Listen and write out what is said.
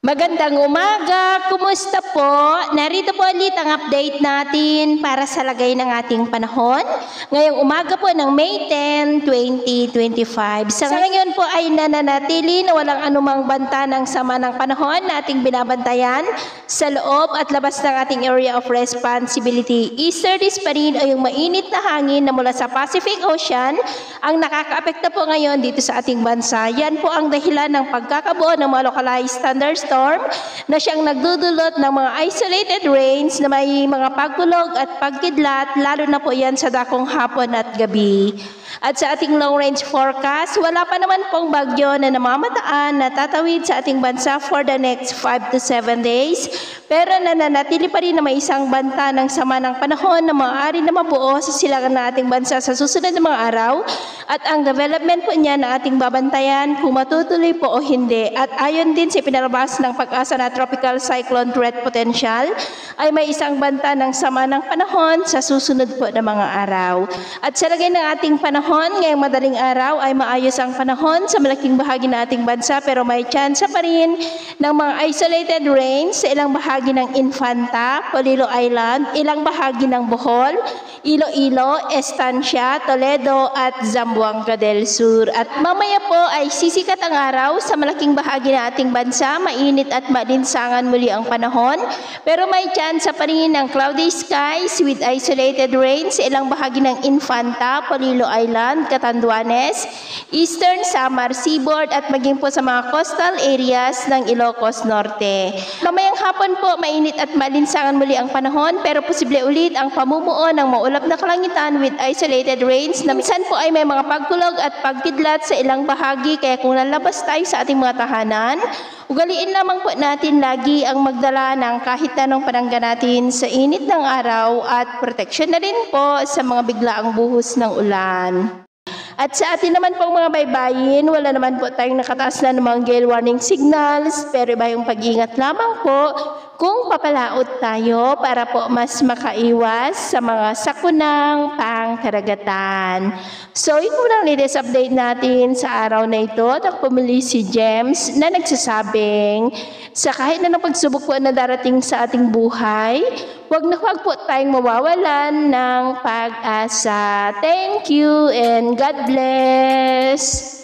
Magandang umaga! Kumusta po? Narito po ulit ang update natin para sa lagay ng ating panahon. Ngayong umaga po ng May 10, 2025. Sa ngayon po ay nananatili na walang anumang banta ng sama ng panahon na ating binabantayan sa loob at labas ng ating area of responsibility. Easterlies pa rin o yung mainit na hangin na mula sa Pacific Ocean ang nakakaapekto po ngayon dito sa ating bansa. Yan po ang dahilan ng pagkakabuo ng mga localized thunderstorm na siyang nagdudulot ng mga isolated rains na may mga pagkulog at pagkidlat, lalo na po yan sa dakong hapon at gabi. At sa ating long-range forecast, wala pa naman pong bagyo na namamataan na tatawid sa ating bansa for the next 5 to 7 days. Pero nananatili pa rin na may isang banta ng sama ng panahon na maaari na mabuo sa silangan ng ating bansa sa susunod na mga araw. At ang development po niya na ating babantayan kung matutuloy po o hindi. At ayon din sa pinalabas ng Pag-asa na Tropical Cyclone Threat Potential, ay may isang banta ng sama ng panahon sa susunod po na mga araw. At sa lagay ng ating panahon, ngayong madaling araw ay maayos ang panahon sa malaking bahagi ng ating bansa, pero may tsansa pa rin ng mga isolated rains sa ilang bahagi ng Infanta, Polillo Island, ilang bahagi ng Bohol, Iloilo, Estancia, Toledo at Zamboanga del Sur. At mamaya po ay sisikat ang araw sa malaking bahagi ng ating bansa, mainit at malinsangan muli ang panahon, pero may tsansa pa rin ng cloudy skies with isolated rains sa ilang bahagi ng Infanta, Polillo Island, Catanduanes, Eastern Samar Seaboard at maging po sa mga coastal areas ng Ilocos Norte. Mamayang hapon po, mainit at malinsangan muli ang panahon, pero posible ulit ang pamumuo ng maulap na kalangitan with isolated rains na minsan po ay may mga pagkulog at pagkidlat sa ilang bahagi. Kaya kung lalabas tayo sa ating mga tahanan, ugaliin lamang po natin lagi ang magdala ng kahit anong panangga natin sa init ng araw at proteksyon na rin po sa mga biglaang buhos ng ulan. At sa atin naman pong mga baybayin, wala naman po tayong nakataas na namang gale warning signals, pero iba yung pag-ingat lamang po kung papalaot tayo para po mas makaiwas sa mga sakunang pangkaragatan. So, yun po lang latest update natin sa araw na ito. At pumili si James na nagsasabing sa kahit na ng pagsubok po na darating sa ating buhay, huwag na huwag po tayong mawawalan ng pag-asa. Thank you and God bless!